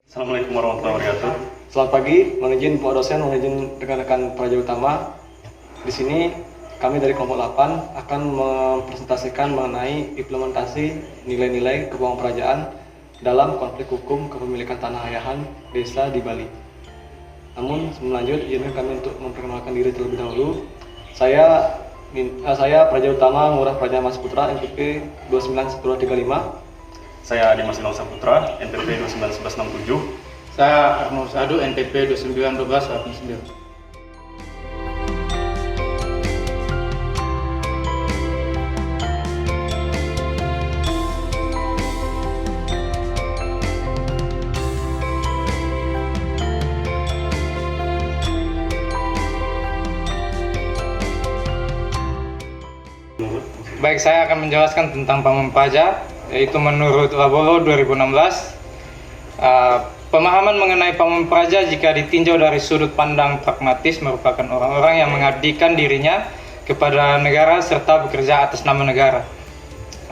Assalamualaikum warahmatullahi wabarakatuh. Selamat pagi, mohon izin Pak dosen, mohon izin rekan-rekan praja utama. Di sini kami dari kelompok 8 akan mempresentasikan mengenai implementasi nilai-nilai kepemimpinan kerajaan dalam konflik hukum kepemilikan tanah ayahan desa di Bali. Namun sebelum lanjut, izinkan kami untuk memperkenalkan diri terlebih dahulu. Saya Praja Utama Ngurah Praja Mas Putra NPP 291035. Saya Dimas Ilham Saputra, NPP 291167. Saya Arnur Sadu, NPP 291289. Baik, saya akan menjelaskan tentang Pamong Praja, yaitu menurut Labolo 2016. Pemahaman mengenai Pamong Praja jika ditinjau dari sudut pandang pragmatis merupakan orang-orang yang mengabdikan dirinya kepada negara serta bekerja atas nama negara,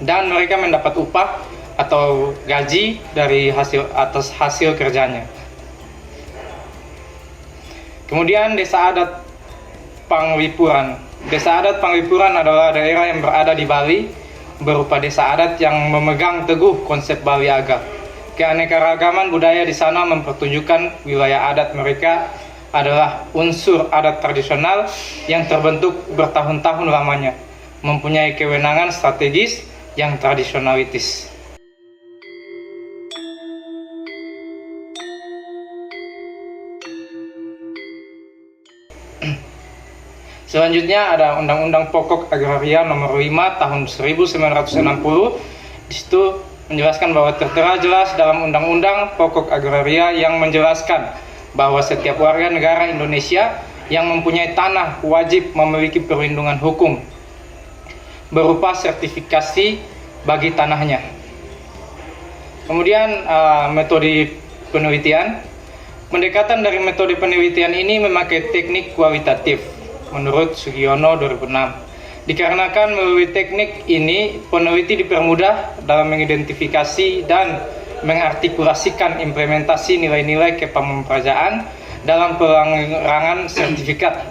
dan mereka mendapat upah atau gaji dari atas hasil kerjanya. Kemudian desa adat Panglipuran. Desa adat Panglipuran adalah daerah yang berada di Bali, berupa desa adat yang memegang teguh konsep Bali Aga. Keanekaragaman budaya di sana mempertunjukkan wilayah adat mereka adalah unsur adat tradisional yang terbentuk bertahun-tahun lamanya, mempunyai kewenangan strategis yang tradisionalitis. Selanjutnya ada Undang-Undang Pokok Agraria Nomor 5 Tahun 1960. Di situ menjelaskan bahwa tertera jelas dalam Undang-Undang Pokok Agraria yang menjelaskan bahwa setiap warga negara Indonesia yang mempunyai tanah wajib memiliki perlindungan hukum berupa sertifikasi bagi tanahnya. Kemudian metode penelitian. Pendekatan dari metode penelitian ini memakai teknik kualitatif menurut Sugiono 2006. Dikarenakan melalui teknik ini peneliti dipermudah dalam mengidentifikasi dan mengartikulasikan implementasi nilai-nilai kepemimpinan dalam pelarangan sertifikat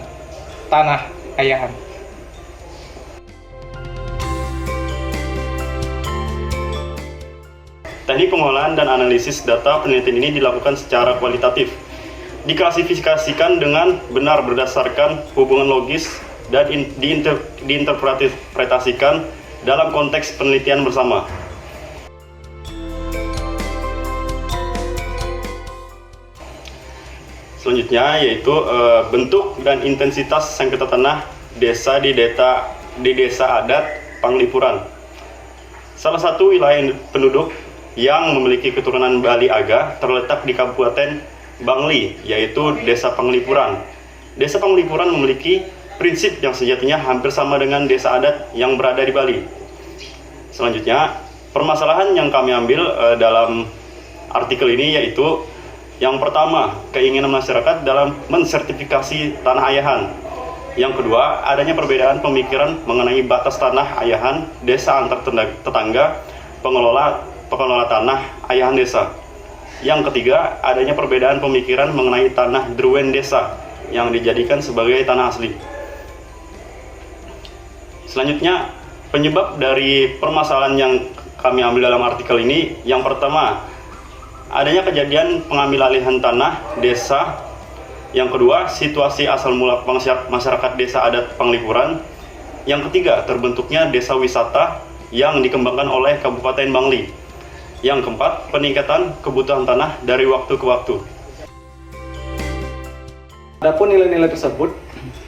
tanah ayahan. Teknik pengolahan dan analisis data penelitian ini dilakukan secara kualitatif. Diklasifikasikan dengan benar berdasarkan hubungan logis dan diinterpretasikan dalam konteks penelitian bersama. Selanjutnya yaitu bentuk dan intensitas sengketa tanah desa di desa adat Panglipuran. Salah satu wilayah penduduk yang memiliki keturunan Bali Aga terletak di Kabupaten Bangli, yaitu Desa Panglipuran. Desa Panglipuran memiliki prinsip yang sejatinya hampir sama dengan desa adat yang berada di Bali. Selanjutnya, permasalahan yang kami ambil dalam artikel ini yaitu yang pertama, keinginan masyarakat dalam mensertifikasi tanah ayahan. Yang kedua, adanya perbedaan pemikiran mengenai batas tanah ayahan desa antar tetangga pengelola tanah ayahan desa. Yang ketiga, adanya perbedaan pemikiran mengenai tanah druen desa yang dijadikan sebagai tanah asli. Selanjutnya, penyebab dari permasalahan yang kami ambil dalam artikel ini, yang pertama, adanya kejadian pengambil alihan tanah desa. Yang kedua, situasi asal mula masyarakat desa adat Panglipuran. Yang ketiga, terbentuknya desa wisata yang dikembangkan oleh Kabupaten Bangli. Yang keempat, peningkatan kebutuhan tanah dari waktu ke waktu. Adapun nilai-nilai tersebut,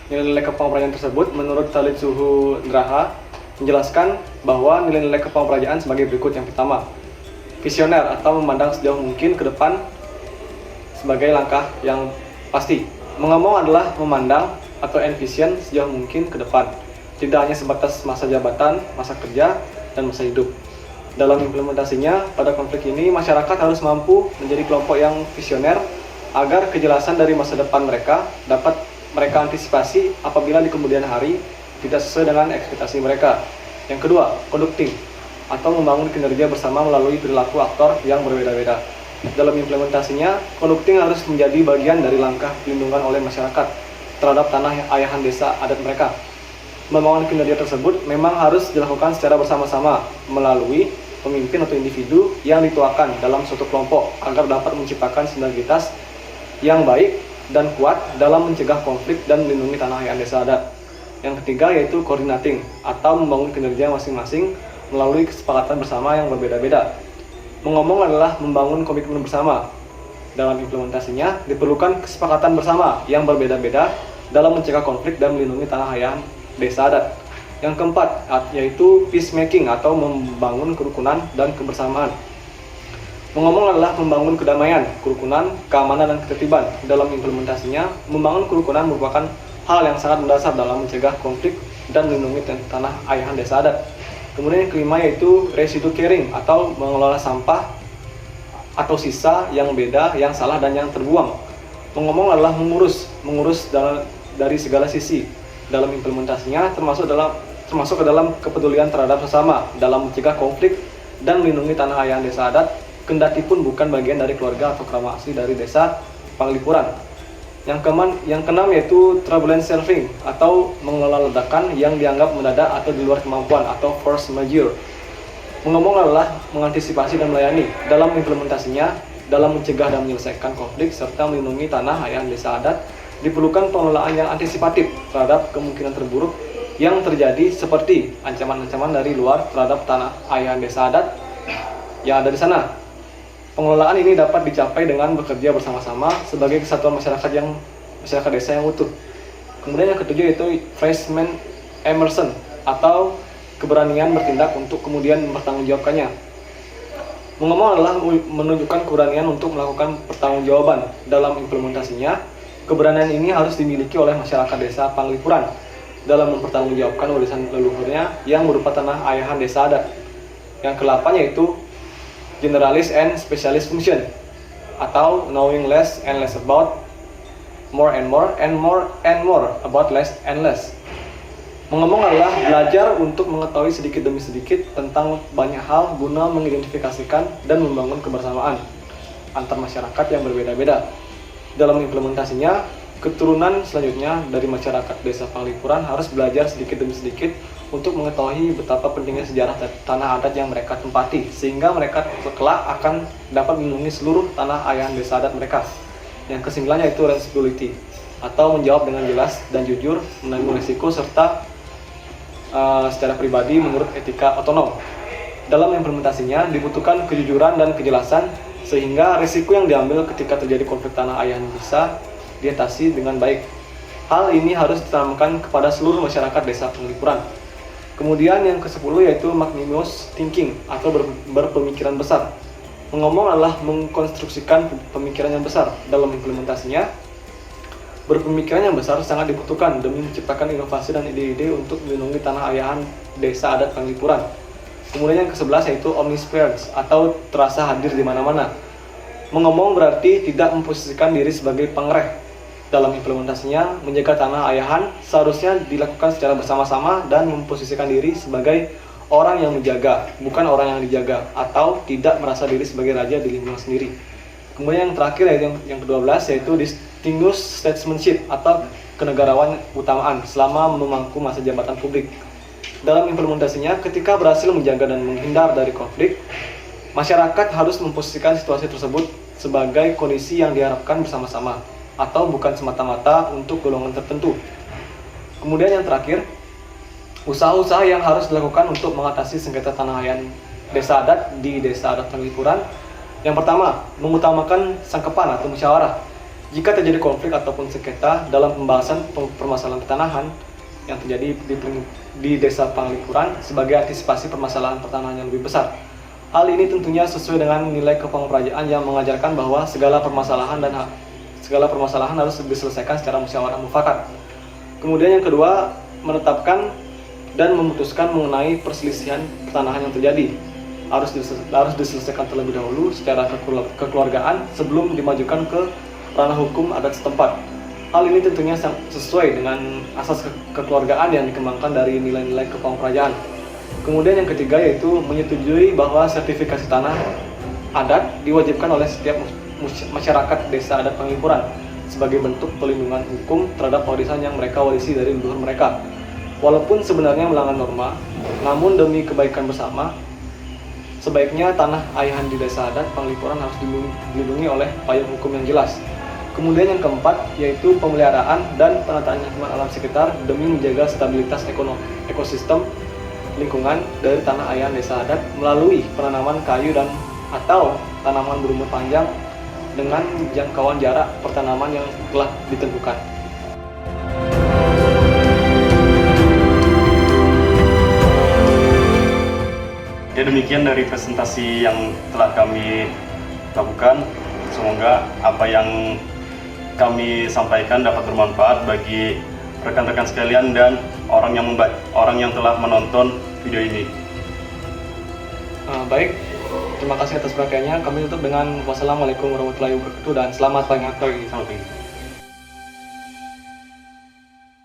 nilai-nilai kepemimpinan tersebut menurut Talid Suhu Ndraha menjelaskan bahwa nilai-nilai kepemimpinan sebagai berikut. Yang pertama, visioner atau memandang sejauh mungkin ke depan sebagai langkah yang pasti. Mengomong adalah memandang atau envision sejauh mungkin ke depan, tidak hanya sebatas masa jabatan, masa kerja, dan masa hidup. Dalam implementasinya, pada konflik ini masyarakat harus mampu menjadi kelompok yang visioner agar kejelasan dari masa depan mereka dapat mereka antisipasi apabila di kemudian hari tidak sesuai dengan ekspektasi mereka. Yang kedua, conducting atau membangun kinerja bersama melalui perilaku aktor yang berbeda-beda. Dalam implementasinya, conducting harus menjadi bagian dari langkah pelindungan oleh masyarakat terhadap tanah ayahan desa adat mereka. Membangun kinerja tersebut memang harus dilakukan secara bersama-sama melalui pemimpin atau individu yang dituakan dalam suatu kelompok agar dapat menciptakan sinergitas yang baik dan kuat dalam mencegah konflik dan melindungi tanah ayahan desa adat. Yang ketiga yaitu coordinating atau membangun kinerja masing-masing melalui kesepakatan bersama yang berbeda-beda. Mengomong adalah membangun komitmen bersama. Dalam implementasinya diperlukan kesepakatan bersama yang berbeda-beda dalam mencegah konflik dan melindungi tanah ayahan desa adat. Yang keempat yaitu peacemaking atau membangun kerukunan dan kebersamaan. Mengomong adalah membangun kedamaian, kerukunan, keamanan, dan ketertiban. Dalam implementasinya, membangun kerukunan merupakan hal yang sangat mendasar dalam mencegah konflik dan melindungi tanah ayahan desa adat. Kemudian yang kelima yaitu residue caring atau mengelola sampah atau sisa yang beda, yang salah, dan yang terbuang. Mengomong adalah mengurus dari segala sisi. Dalam implementasinya termasuk ke dalam kepedulian terhadap sesama dalam mencegah konflik dan melindungi tanah ayahan desa adat, kendati pun bukan bagian dari keluarga atau kerabat asli dari desa Panglipuran. Yang keenam yaitu turbulence solving atau mengelola ledakan yang dianggap mendadak atau di luar kemampuan atau force majeure. Mengomong adalah mengantisipasi dan melayani. Dalam implementasinya, dalam mencegah dan menyelesaikan konflik serta melindungi tanah ayahan desa adat, diperlukan pengelolaan yang antisipatif terhadap kemungkinan terburuk yang terjadi seperti ancaman-ancaman dari luar terhadap tanah ayahan desa adat yang ada di sana. Pengelolaan ini dapat dicapai dengan bekerja bersama-sama sebagai kesatuan masyarakat desa yang utuh. Kemudian yang ketujuh yaitu freshman immersion atau keberanian bertindak untuk kemudian mempertanggungjawabkannya. Mengomong adalah menunjukkan keberanian untuk melakukan pertanggungjawaban. Dalam implementasinya, keberanian ini harus dimiliki oleh masyarakat desa Panglipuran dalam mempertanggungjawabkan warisan leluhurnya yang berupa tanah ayahan desa adat. Yang ke-8 yaitu generalist and specialist function atau knowing less and less about more and more and more and more about less and less. Mengomong adalah belajar untuk mengetahui sedikit demi sedikit tentang banyak hal guna mengidentifikasikan dan membangun kebersamaan antar masyarakat yang berbeda-beda. Dalam implementasinya, keturunan selanjutnya dari masyarakat desa Panglipuran harus belajar sedikit demi sedikit untuk mengetahui betapa pentingnya sejarah tanah adat yang mereka tempati, sehingga mereka kelak akan dapat melindungi seluruh tanah ayahan desa adat mereka. Yang kesembilannya itu responsibility atau menjawab dengan jelas dan jujur, menanggung risiko serta secara pribadi menurut etika otonom. Dalam implementasinya dibutuhkan kejujuran dan kejelasan sehingga risiko yang diambil ketika terjadi konflik tanah ayahan bisa diatasi dengan baik. Hal ini harus ditanamkan kepada seluruh masyarakat desa Panglipuran. Kemudian yang ke-10 yaitu magnanimous thinking atau berpemikiran besar. Mengomong adalah mengkonstruksikan pemikiran yang besar. Dalam implementasinya, berpemikiran yang besar sangat dibutuhkan demi menciptakan inovasi dan ide-ide untuk melindungi tanah ayahan desa adat Panglipuran. Kemudian yang ke-11 yaitu omniscience atau terasa hadir di mana-mana. Mengomong berarti tidak memposisikan diri sebagai pengereh. Dalam implementasinya, menjaga tanah ayahan seharusnya dilakukan secara bersama-sama dan memposisikan diri sebagai orang yang menjaga, bukan orang yang dijaga, atau tidak merasa diri sebagai raja di lingkungan sendiri. Kemudian yang terakhir yaitu yang ke-12 yaitu distinguished statesmanship atau kenegarawan utamaan selama memangku masa jabatan publik. Dalam implementasinya, ketika berhasil menjaga dan menghindar dari konflik, masyarakat harus memposisikan situasi tersebut sebagai kondisi yang diharapkan bersama-sama atau bukan semata-mata untuk golongan tertentu. Kemudian yang terakhir, usaha-usaha yang harus dilakukan untuk mengatasi sengketa tanah ayahan desa adat di desa adat Panglipuran. Yang pertama, mengutamakan sangkepan atau musyawarah. Jika terjadi konflik ataupun sengketa dalam pembahasan permasalahan pertanahan yang terjadi di desa Panglipuran sebagai antisipasi permasalahan pertanahan yang lebih besar. Hal ini tentunya sesuai dengan nilai kepangkerajaan yang mengajarkan bahwa segala permasalahan harus diselesaikan secara musyawarah mufakat. Kemudian yang kedua, menetapkan dan memutuskan mengenai perselisihan pertanahan yang terjadi. Harus diselesaikan terlebih dahulu secara kekeluargaan sebelum dimajukan ke ranah hukum adat setempat. Hal ini tentunya sesuai dengan asas kekeluargaan yang dikembangkan dari nilai-nilai kepangkerajaan. Kemudian yang ketiga yaitu menyetujui bahwa sertifikasi tanah adat diwajibkan oleh setiap masyarakat desa adat Panglipuran sebagai bentuk pelindungan hukum terhadap warisan yang mereka warisi dari leluhur mereka. Walaupun sebenarnya melanggar norma, namun demi kebaikan bersama, sebaiknya tanah ayahan di desa adat Panglipuran harus dilindungi oleh payung hukum yang jelas. Kemudian yang keempat yaitu pemeliharaan dan penataan lingkungan alam sekitar demi menjaga stabilitas ekosistem lingkungan dari tanah ayahan desa adat melalui penanaman kayu dan atau tanaman berumur panjang dengan jangkauan jarak pertanaman yang telah ditentukan. Ya, demikian dari presentasi yang telah kami lakukan. Semoga apa yang kami sampaikan dapat bermanfaat bagi rekan-rekan sekalian dan orang yang telah menonton video ini. Baik, terima kasih atas perhatiannya. Kami tutup dengan wassalamualaikum warahmatullahi wabarakatuh dan selamat pagi. Selamat pagi.